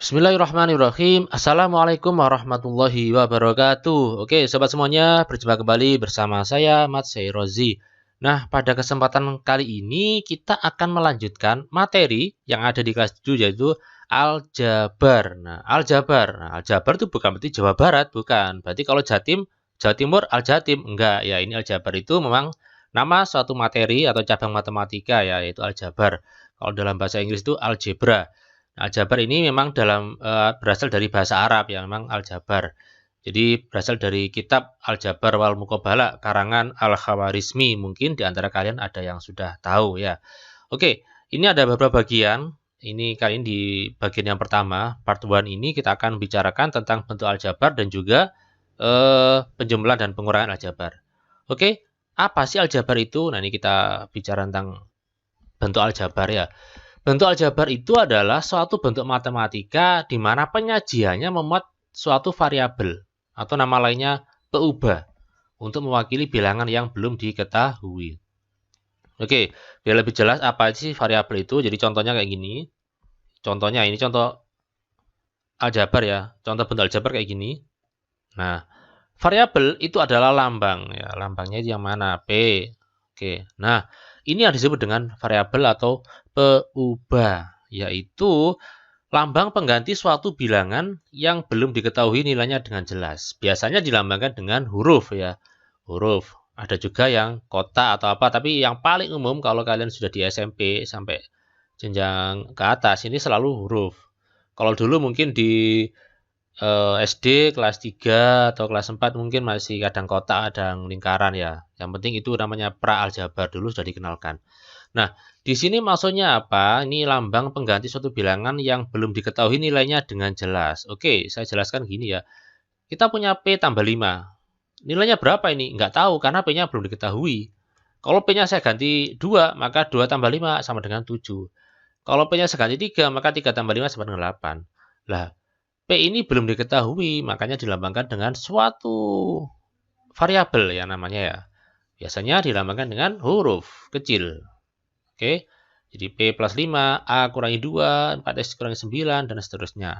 Bismillahirrahmanirrahim. Assalamualaikum warahmatullahi wabarakatuh. Oke, sobat semuanya, berjumpa kembali bersama saya, Mat Rozi. Nah, pada kesempatan kali ini kita akan melanjutkan materi yang ada di kelas 7 yaitu aljabar. Aljabar itu bukan berarti Jawa Barat, bukan. Berarti kalau Jatim, Jawa Timur, Aljatim, enggak. Ya, ini aljabar itu memang nama suatu materi atau cabang matematika ya, yaitu aljabar. Kalau dalam bahasa Inggris itu algebra. Aljabar ini memang berasal dari bahasa Arab ya, memang aljabar. Jadi berasal dari kitab Aljabar wal Muqabalah karangan Al-Khawarizmi. Mungkin di antara kalian ada yang sudah tahu ya. Oke, ini ada beberapa bagian. Ini kali ini di bagian yang pertama, part 1 ini kita akan bicarakan tentang bentuk aljabar dan juga penjumlahan dan pengurangan aljabar. Oke, apa sih aljabar itu? Nah, ini kita bicara tentang bentuk aljabar ya. Bentuk aljabar itu adalah suatu bentuk matematika di mana penyajiannya memuat suatu variabel atau nama lainnya peubah untuk mewakili bilangan yang belum diketahui. Oke, biar lebih jelas apa sih variabel itu, jadi contohnya kayak gini. Contohnya ini contoh aljabar ya, contoh bentuk aljabar kayak gini. Nah, variabel itu adalah lambang ya, lambangnya itu yang mana? P. Oke, nah ini yang disebut dengan variabel atau peubah, yaitu lambang pengganti suatu bilangan yang belum diketahui nilainya dengan jelas. Biasanya dilambangkan dengan huruf ya, huruf. Ada juga yang kotak atau apa, tapi yang paling umum kalau kalian sudah di SMP sampai jenjang ke atas ini selalu huruf. Kalau dulu mungkin di SD kelas 3 atau kelas 4 mungkin masih kadang kotak, kadang lingkaran ya. Yang penting itu namanya pra-aljabar dulu sudah dikenalkan. Nah, di sini maksudnya apa? Ini lambang pengganti suatu bilangan yang belum diketahui nilainya dengan jelas. Oke, saya jelaskan gini ya. Kita punya P tambah 5. Nilainya berapa ini? Nggak tahu karena P-nya belum diketahui. Kalau P-nya saya ganti 2, maka 2 tambah 5 sama dengan 7. Kalau P-nya saya ganti 3, maka 3 tambah 5 sama dengan 8. Lah, P ini belum diketahui, makanya dilambangkan dengan suatu variabel ya namanya ya. Biasanya dilambangkan dengan huruf kecil. Oke, jadi P plus 5, A kurangi 2, 4X kurangi 9, dan seterusnya.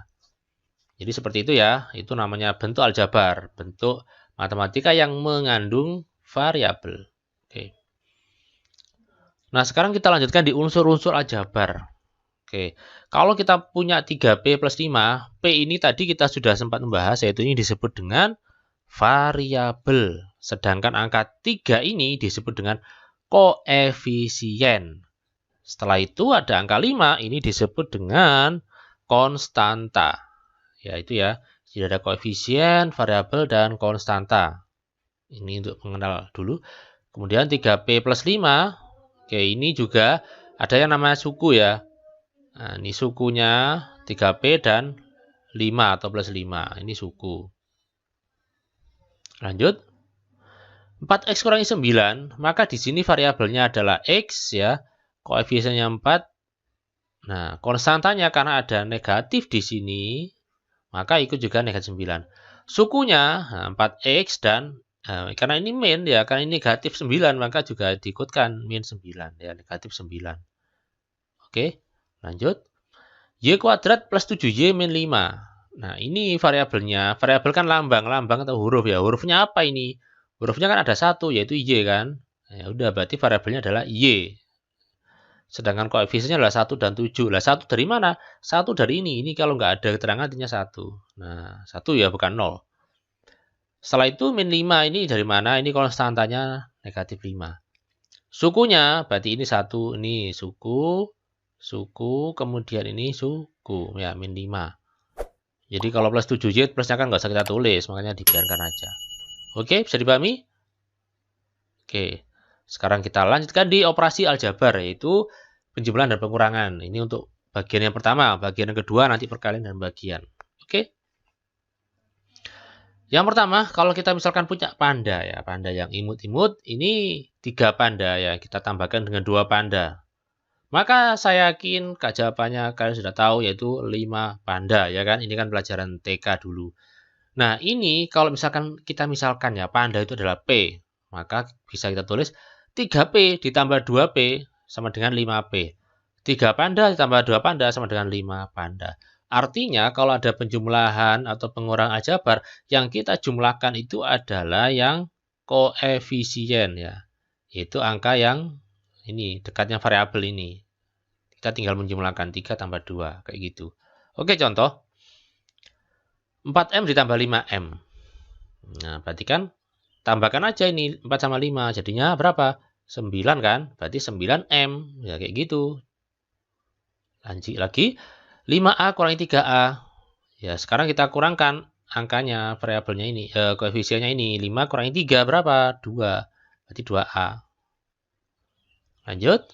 Jadi seperti itu ya, itu namanya bentuk aljabar, bentuk matematika yang mengandung variabel. Oke. Nah, sekarang kita lanjutkan di unsur-unsur aljabar. Oke, kalau kita punya 3P plus 5, P ini tadi kita sudah sempat membahas, yaitu ini disebut dengan variabel. Sedangkan angka 3 ini disebut dengan koefisien. Setelah itu ada angka 5, ini disebut dengan konstanta. Ya, itu ya. Jadi ada koefisien, variabel, dan konstanta. Ini untuk mengenal dulu. Kemudian 3P plus 5, oke, ini juga ada yang namanya suku ya. Nah, ini sukunya 3P dan 5 atau plus 5. Ini suku. Lanjut. 4X kurangi 9, maka di sini variabelnya adalah X ya. Koefisiennya 4. Nah, konstantanya karena ada negatif di sini, maka ikut juga negatif 9. Sukunya 4X dan karena ini min ya, karena ini negatif 9, maka juga diikutkan min 9 ya, negatif 9. Oke, lanjut. Y kuadrat plus 7Y min 5. Nah, ini variabelnya. Variabel kan lambang atau huruf ya. Hurufnya apa ini? Hurufnya kan ada 1, yaitu Y kan. Ya udah, berarti variabelnya adalah Y. Sedangkan koefisiennya adalah 1 dan 7. Lah, 1 dari mana? 1 dari ini. Ini kalau nggak ada keterangan artinya 1. Nah, 1 ya bukan 0. Setelah itu min 5 ini dari mana? Ini konstantanya negatif 5. Sukunya, berarti ini 1. Ini suku, kemudian ini suku, ya, min 5. Jadi kalau plus 7Y, plusnya kan nggak usah kita tulis, makanya dibiarkan aja. Oke, bisa dipahami? Oke, sekarang kita lanjutkan di operasi aljabar, yaitu penjumlahan dan pengurangan. Ini untuk bagian yang pertama, bagian yang kedua nanti perkalian dan bagian. Oke. Yang pertama, kalau kita misalkan punya panda ya, panda yang imut-imut, ini 3 panda ya, kita tambahkan dengan 2 panda. Maka saya yakin jawabannya kalian sudah tahu, yaitu 5 panda ya kan. Ini kan pelajaran TK dulu. Nah, ini kalau misalkan kita misalkan ya panda itu adalah P, maka bisa kita tulis 3P ditambah 2P sama dengan 5P. 3 panda ditambah 2 panda sama dengan 5 panda. Artinya kalau ada penjumlahan atau pengurangan aljabar, yang kita jumlahkan itu adalah yang koefisien ya. Yaitu angka yang ini dekatnya variabel ini. Kita tinggal menjumlahkan 3 tambah 2 kayak gitu. Oke, contoh 4M ditambah 5M. Nah, berarti kan tambahkan aja ini 4 sama 5. Jadinya berapa? 9 kan? Berarti 9M. Ya kayak gitu. Lanjut lagi. 5A kurangi 3A. Ya, sekarang kita kurangkan angkanya, variabelnya ini, koefisiennya ini. 5 kurangi 3 berapa? 2. Berarti 2A. Lanjut.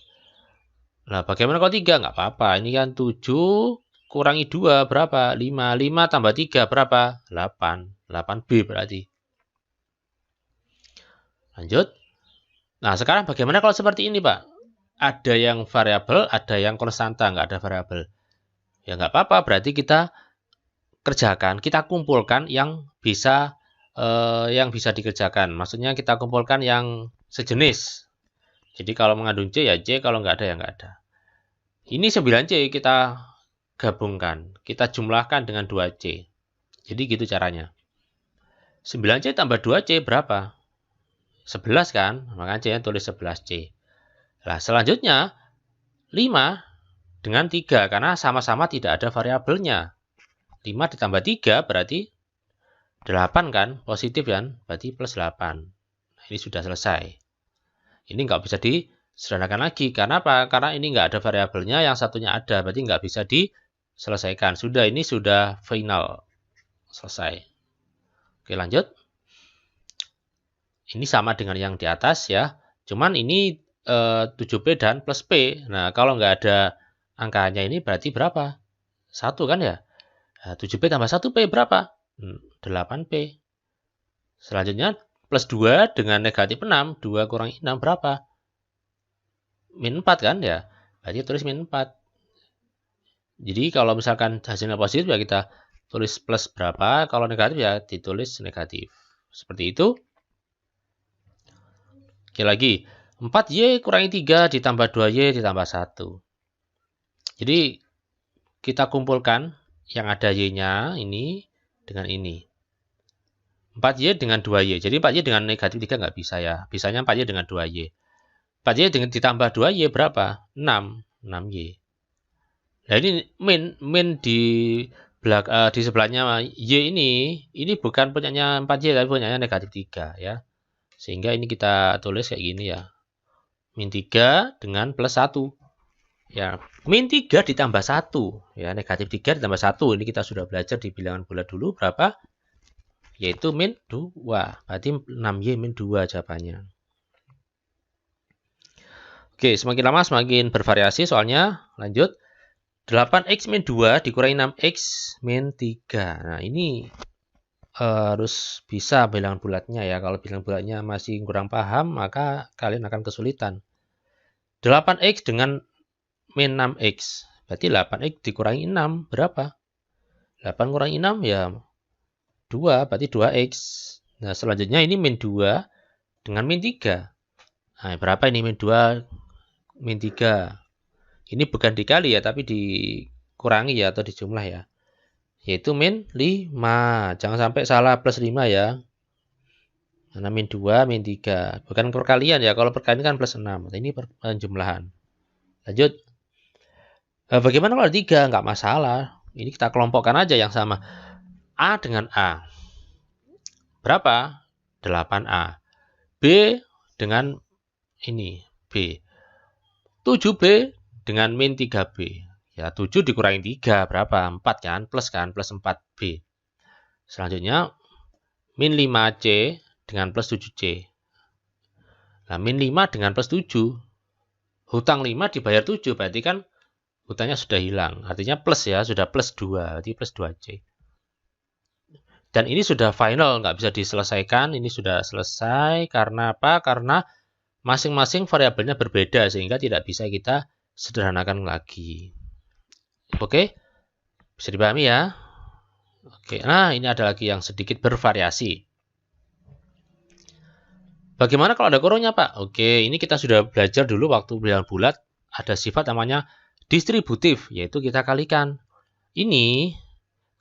Nah, bagaimana kalau 3? Nggak apa-apa. Ini kan 7 kurangi 2 berapa? 5. 5 tambah 3 berapa? 8. 8B berarti. Lanjut. Nah, sekarang bagaimana kalau seperti ini, Pak? Ada yang variabel, ada yang konstanta, nggak ada variabel. Ya, nggak apa-apa. Berarti kita kerjakan, kita kumpulkan yang bisa dikerjakan. Maksudnya kita kumpulkan yang sejenis. Jadi kalau mengandung C ya C, kalau nggak ada ya nggak ada. Ini 9C kita gabungkan. Kita jumlahkan dengan 2C. Jadi gitu caranya. 9C tambah 2C berapa? 11 kan? Makanya C tulis 11C. Nah, selanjutnya 5 dengan 3 karena sama-sama tidak ada variabelnya. 5 ditambah 3 berarti 8 kan? Positif kan? Berarti plus 8. Nah, ini sudah selesai. Ini nggak bisa disederhanakan lagi. Karena apa? Karena ini nggak ada variabelnya, yang satunya ada. Berarti nggak bisa diselesaikan. Ini sudah final. Selesai. Oke, lanjut. Ini sama dengan yang di atas ya. Cuman ini 7P dan plus P. Nah, kalau nggak ada angkanya ini berarti berapa? 1 kan ya? Nah, 7P tambah 1P berapa? 8P. Selanjutnya plus 2 dengan negatif 6. 2 kurangi 6 berapa? Min 4 kan ya? Berarti tulis min 4. Jadi kalau misalkan hasilnya positif ya kita tulis plus berapa. Kalau negatif ya ditulis negatif. Seperti itu. Oke lagi. 4Y kurangi 3 ditambah 2Y ditambah 1. Jadi kita kumpulkan yang ada Y-nya ini dengan ini. 4Y dengan 2Y. Jadi 4Y dengan negatif 3 nggak bisa ya. Bisanya 4Y dengan 2Y. 4Y dengan ditambah 2Y berapa? 6. 6Y. Nah ini min di sebelahnya Y ini bukan punyanya 4Y tapi punyanya negatif 3 ya. Sehingga ini kita tulis kayak gini ya. Min 3 dengan plus 1. Ya, min 3 ditambah 1. Ya, negatif 3 ditambah 1. Ini kita sudah belajar di bilangan bulat dulu berapa? Yaitu min 2. Berarti 6Y min 2 jawabannya. Oke, semakin lama semakin bervariasi soalnya. Lanjut. 8X min 2 dikurangi 6X min 3. Nah, ini harus bisa bilangan bulatnya ya. Kalau bilangan bulatnya masih kurang paham, maka kalian akan kesulitan. 8X dengan min 6X. Berarti 8X dikurangi 6 berapa? 8 kurangi 6 ya 2, berarti 2X. Nah, selanjutnya ini min 2 dengan min 3. Nah, berapa ini min 2 min 3? Ini bukan dikali ya, tapi dikurangi ya atau dijumlah ya. Yaitu min 5. Jangan sampai salah plus 5 ya. Karena min 2, min 3. Bukan perkalian ya. Kalau perkalian kan plus 6. Ini penjumlahan. Lanjut. Bagaimana kalau 3? Nggak masalah. Ini kita kelompokkan aja yang sama. A dengan A. Berapa? 8A. B dengan ini. B. 7B dengan min 3B. Ya, 7 dikurangi 3 berapa? 4 kan? Plus 4B. Selanjutnya min 5C dengan plus 7C. Nah, min 5 dengan plus 7. Hutang 5 dibayar 7, berarti kan hutangnya sudah hilang. Artinya plus ya, sudah plus 2, berarti plus 2C. Dan ini sudah final, nggak bisa diselesaikan. Ini sudah selesai. Karena apa? Karena masing-masing variabelnya berbeda, sehingga tidak bisa kita sederhanakan lagi. Oke, bisa dipahami ya. Oke, nah ini ada lagi yang sedikit bervariasi. Bagaimana kalau ada kurungnya, Pak? Oke, ini kita sudah belajar dulu waktu bilangan bulat. Ada sifat namanya distributif, yaitu kita kalikan. Ini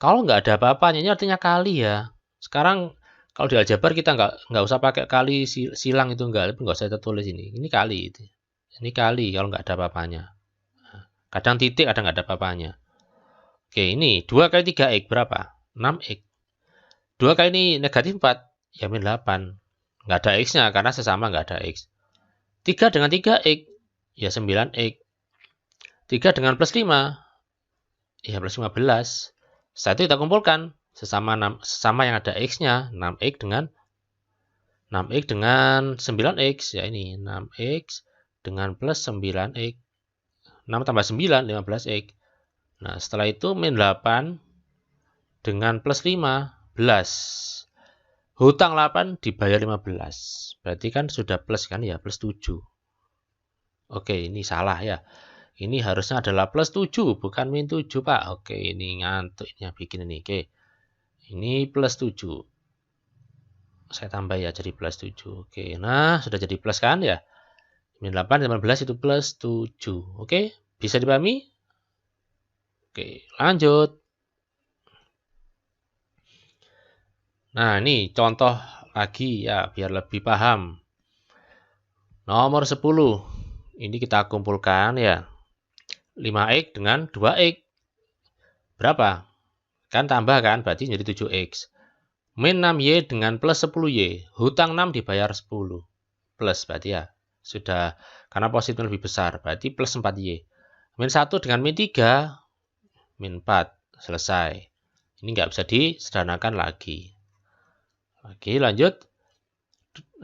kalau nggak ada apa-apanya, ini artinya kali ya. Sekarang kalau di aljabar kita nggak usah pakai kali silang itu nggak usah kita tulis ini. Ini kali itu. Ini kali kalau nggak ada apa-apanya. Kadang titik, kadang nggak ada apa-apanya. Oke, ini 2 kali 3x berapa? 6x. 2 kali ini negatif 4, ya min 8. Nggak ada x-nya karena sesama nggak ada x. 3 dengan 3x, ya 9x. 3 dengan plus 5, ya plus 15. Setelah itu kita kumpulkan sesama yang ada x-nya, 6x dengan 9x, ya ini 6x dengan plus 9x. 6 tambah 9, 15x. Nah, setelah itu min 8 dengan plus 15. Hutang 8 dibayar 15. Berarti kan sudah plus kan ya, plus 7. Oke, ini salah ya. Ini harusnya adalah plus 7, bukan min 7, Pak. Oke, ini ngantuknya bikin ini. Oke. Ini plus 7. Saya tambah ya jadi plus 7. Oke, nah sudah jadi plus kan ya. Min 8, 15 itu plus 7. Oke, bisa dipahami? Oke, lanjut. Nah, ini contoh lagi ya, biar lebih paham. Nomor 10. Ini kita kumpulkan ya. 5x dengan 2x. Berapa? Kan tambah kan, berarti jadi 7x. Min 6y dengan plus 10y. Hutang 6 dibayar 10. Plus berarti ya. Sudah, karena positif lebih besar. Berarti plus 4y. Min 1 dengan min 3. Min 4. Selesai. Ini nggak bisa disederhanakan lagi. Oke, lanjut.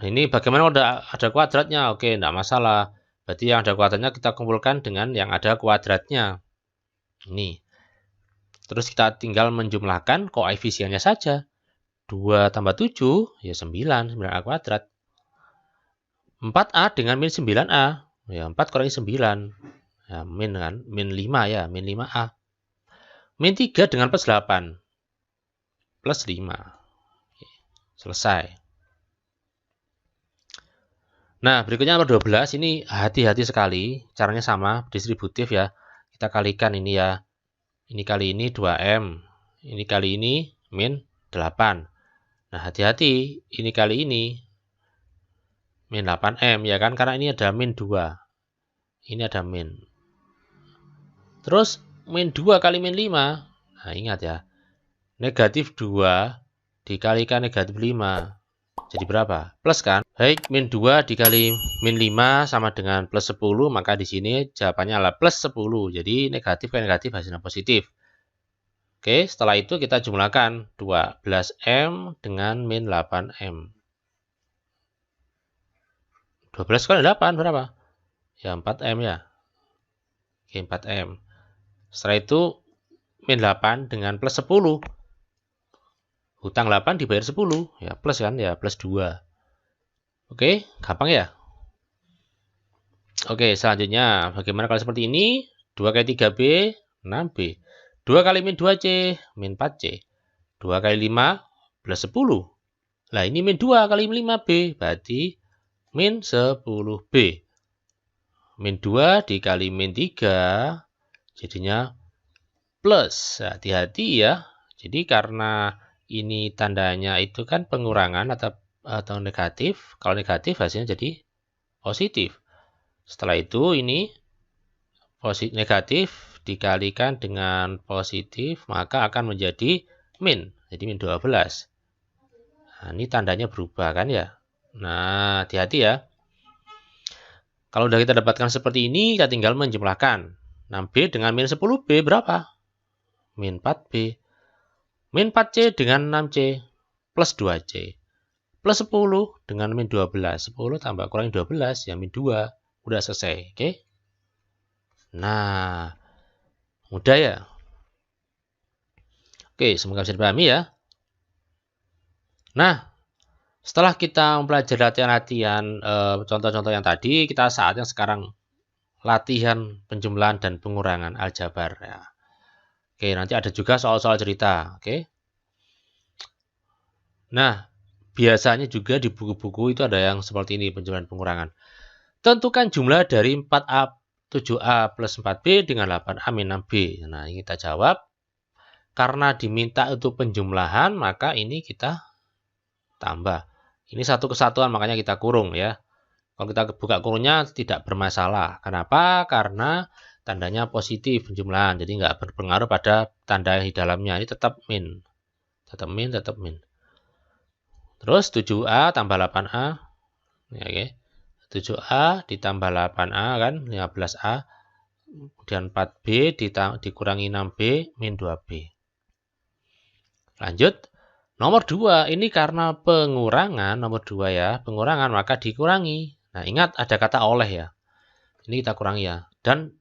Ini bagaimana udah ada kuadratnya? Oke, enggak masalah. Berarti yang ada kuadratnya kita kumpulkan dengan yang ada kuadratnya. Ini. Terus kita tinggal menjumlahkan koefisiennya saja. 2 tambah 7, ya 9. 9A kuadrat. 4A dengan min 9A. Ya, 4 kurangi 9. Ya, min kan? Min 5 ya, min 5A. Min 3 dengan plus 8. Plus 5. Oke, selesai. Nah, berikutnya nomor 12, ini hati-hati sekali, caranya sama, distributif ya. Kita kalikan ini ya. Ini kali ini 2M, ini kali ini min 8. Nah, hati-hati, ini kali ini min 8M ya kan, karena ini ada min 2. Ini ada min. Terus min 2 kali min 5. Nah, ingat ya. Negatif 2 dikalikan negatif 5. Jadi berapa? Plus kan? Baik, min 2 dikali min 5 sama dengan plus 10, maka di sini jawabannya adalah plus 10. Jadi negatif kali negatif hasilnya positif. Oke, setelah itu kita jumlahkan 12M dengan min 8M. 12 kali 8 berapa? Ya 4M ya. Oke, 4M. Setelah itu min 8 dengan plus 10. Hutang 8 dibayar 10. Ya plus kan? Ya plus 2. Oke, gampang ya? Oke, selanjutnya bagaimana kalau seperti ini? 2 kali 3B, 6B. 2 kali min 2C, min 4C. 2 kali 5, plus 10. Nah, ini min 2 kali 5B, berarti min 10B. Min 2 dikali min 3, jadinya plus. Hati-hati ya. Jadi karena ini tandanya itu kan pengurangan atau negatif. Kalau negatif hasilnya jadi positif. Setelah itu ini negatif dikalikan dengan positif, maka akan menjadi min. Jadi min 12. Nah, ini tandanya berubah kan ya. Nah, hati-hati ya. Kalau sudah kita dapatkan seperti ini, kita tinggal menjumlahkan. 6B dengan min 10B berapa? Min 4B. Min 4C dengan 6C plus 2C. Plus 10 dengan min 12. 10 tambah kurangi 12, ya min 2. Udah selesai, oke? Nah, mudah ya? Oke, semoga bisa dipahami ya. Nah, setelah kita mempelajari latihan-latihan contoh-contoh yang tadi, kita saatnya sekarang latihan penjumlahan dan pengurangan aljabar ya. Oke, nanti ada juga soal-soal cerita, oke? Nah, biasanya juga di buku-buku itu ada yang seperti ini penjumlahan pengurangan. Tentukan jumlah dari 4A 7A plus 4B dengan 8A min 6B. Nah, ini kita jawab karena diminta untuk penjumlahan, maka ini kita tambah. Ini satu kesatuan, makanya kita kurung ya. Kalau kita buka kurungnya tidak bermasalah. Kenapa? Karena tandanya positif penjumlahan, jadi nggak berpengaruh pada tanda di dalamnya. Ini tetap min. Tetap min, tetap min. Terus 7A tambah 8A. Ya, oke. 7A ditambah 8A kan, 15A. Kemudian 4B dikurangi 6B, min 2B. Lanjut. Nomor 2, ini karena pengurangan, nomor 2 ya, pengurangan maka dikurangi. Nah, ingat ada kata oleh ya. Ini kita kurangi ya. Dan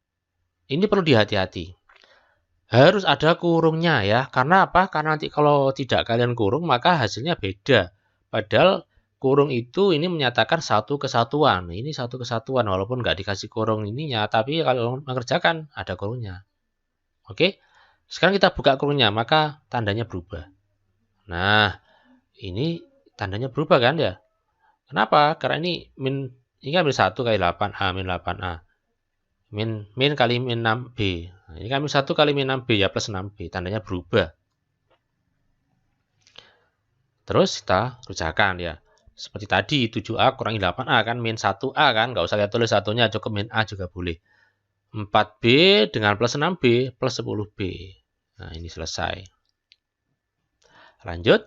ini perlu dihati-hati. Harus ada kurungnya ya. Karena apa? Karena nanti kalau tidak kalian kurung, maka hasilnya beda. Padahal kurung itu ini menyatakan satu kesatuan. Ini satu kesatuan, walaupun nggak dikasih kurung ininya. Tapi kalau mengerjakan, ada kurungnya. Oke? Sekarang kita buka kurungnya, maka tandanya berubah. Nah, ini tandanya berubah kan ya? Kenapa? Karena ini ini kan min 1 kali 8A, min 8A. Min kali min 6B. Nah, ini kan min 1 kali min 6B ya, plus 6B. Tandanya berubah. Terus kita kerjakan ya. Seperti tadi, 7A kurangi 8A kan, min 1A kan. Nggak usah lihat tulis satunya, cukup min A juga boleh. 4B dengan plus 6B, plus 10B. Nah, ini selesai. Lanjut.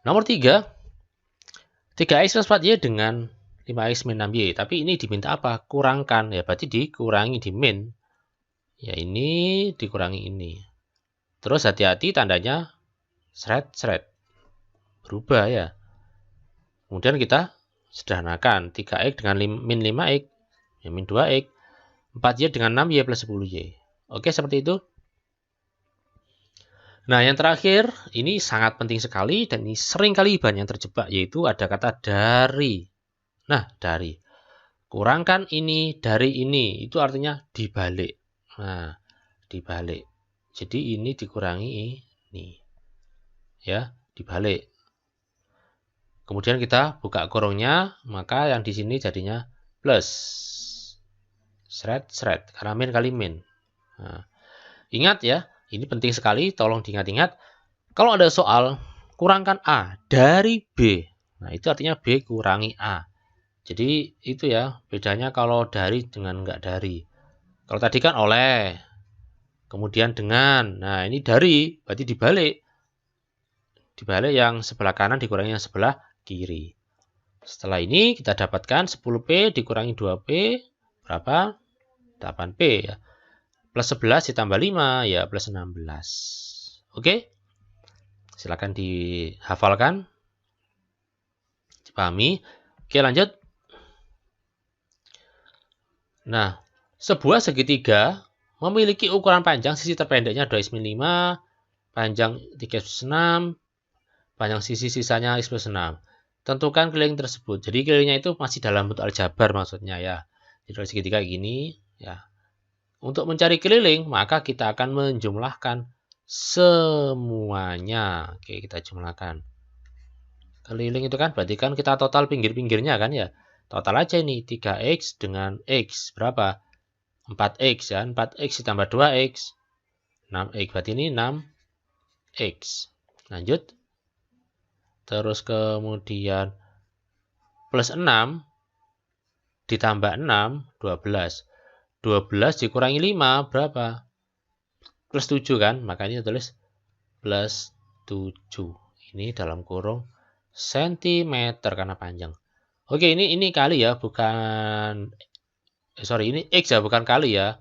Nomor 3. 3X plus 4Y dengan 5X min 6Y. Tapi ini diminta apa? Kurangkan. Ya, berarti dikurangi di min. Ya, ini dikurangi ini. Terus hati-hati tandanya seret-seret. Berubah ya. Kemudian kita sederhanakan. 3X dengan min 5X. Ya, min 2X. 4Y dengan 6Y plus 10Y. Oke, seperti itu. Nah, yang terakhir, ini sangat penting sekali dan ini sering kali banyak yang terjebak, yaitu ada kata dari. Nah, dari. Kurangkan ini dari ini, itu artinya dibalik. Nah, dibalik. Jadi ini dikurangi ini. Ya, dibalik. Kemudian kita buka kurungnya, maka yang di sini jadinya plus. Seret, karena min kali min. Nah, ingat ya. Ini penting sekali, tolong diingat-ingat. Kalau ada soal, kurangkan A dari B. Nah, itu artinya B kurangi A. Jadi, itu ya, bedanya kalau dari dengan enggak dari. Kalau tadi kan oleh, kemudian dengan. Nah, ini dari, berarti dibalik. Dibalik yang sebelah kanan dikurangi yang sebelah kiri. Setelah ini, kita dapatkan 10P dikurangi 2P, berapa? 8P ya. Plus 11 ditambah 5, ya plus 16. Oke? Silakan dihafalkan. Dipahami. Oke, lanjut. Nah, sebuah segitiga memiliki ukuran panjang sisi terpendeknya 2x min 5, panjang 3x plus 6, panjang sisi sisanya x plus 6. Tentukan keliling tersebut. Jadi kelilingnya itu masih dalam bentuk aljabar maksudnya ya. Jadi segitiga gini, ya. Untuk mencari keliling, maka kita akan menjumlahkan semuanya. Oke, kita jumlahkan. Keliling itu kan berarti kan kita total pinggir-pinggirnya kan ya. Total aja ini 3X dengan X. Berapa? 4X ya. 4X ditambah 2X. 6X. Berarti ini 6X. Lanjut. Terus kemudian plus 6 ditambah 6, 12. 12 dikurangi 5 berapa? Plus 7 kan? Makanya tulis plus 7. Ini dalam kurung sentimeter karena panjang. Oke, ini kali ya, bukan ini X ya, bukan kali ya.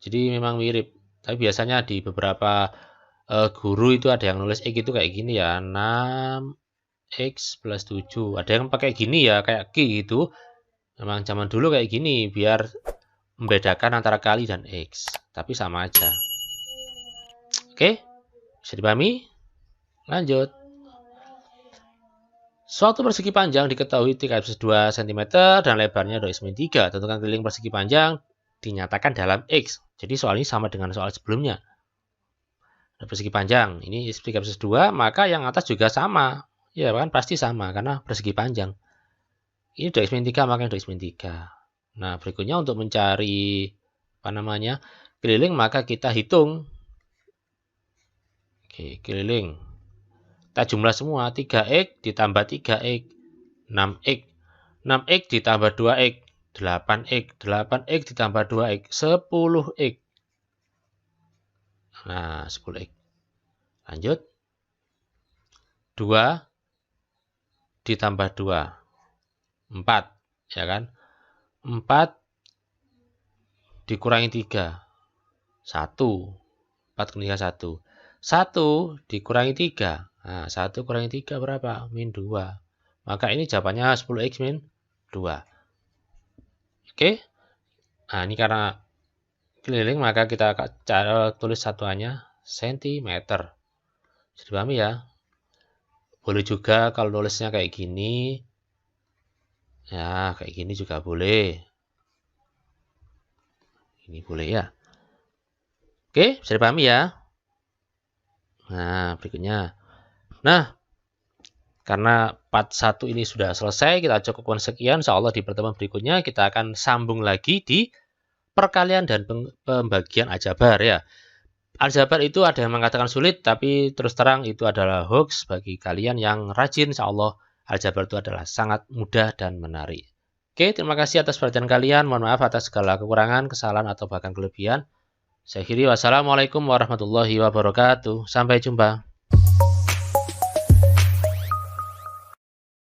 Jadi memang mirip. Tapi biasanya di beberapa guru itu ada yang nulis X itu kayak gini ya, 6X plus 7. Ada yang pakai gini ya, kayak Q gitu. Memang zaman dulu kayak gini biar membedakan antara kali dan X, tapi sama aja. Oke, bisa dipahami? Lanjut. Suatu persegi panjang diketahui 3,2 cm dan lebarnya 2x min 3. Tentukan keliling persegi panjang dinyatakan dalam X. Jadi soal ini sama dengan soal sebelumnya. Ada persegi panjang, ini 3,2, maka yang atas juga sama. Ya kan, pasti sama karena persegi panjang. Ini 2x min 3, maka 2x min 3. Nah, berikutnya untuk mencari keliling, maka kita hitung Oke, keliling. Kita jumlah semua, 3x ditambah 3x, 6x. 6x ditambah 2x, 8x. 8x ditambah 2x, 10x. Nah, 10x. Lanjut. 2 ditambah 2, 4. Ya kan? 4 dikurangi 3, 1. 4 kurangi 3, 1. 1 dikurangi 3. Nah, 1 kurangi 3 berapa? Min 2. Maka ini jawabannya 10x min 2. Oke. Nah, ini karena keliling maka kita cara tulis satuannya sentimeter. Bisa dipahami ya? Boleh juga kalau nulisnya kayak gini. Ya, kayak gini juga boleh. Ini boleh ya. Oke, bisa dipahami ya? Nah, berikutnya. Nah, karena part 1 ini sudah selesai, kita cukupkan sekian. Insyaallah di pertemuan berikutnya kita akan sambung lagi di perkalian dan pembagian aljabar ya. Aljabar itu ada yang mengatakan sulit, tapi terus terang itu adalah hoax bagi kalian yang rajin. Insyaallah aljabar itu adalah sangat mudah dan menarik. Oke, terima kasih atas perhatian kalian. Mohon maaf atas segala kekurangan, kesalahan, atau bahkan kelebihan. Saya akhiri, wassalamualaikum warahmatullahi wabarakatuh. Sampai jumpa.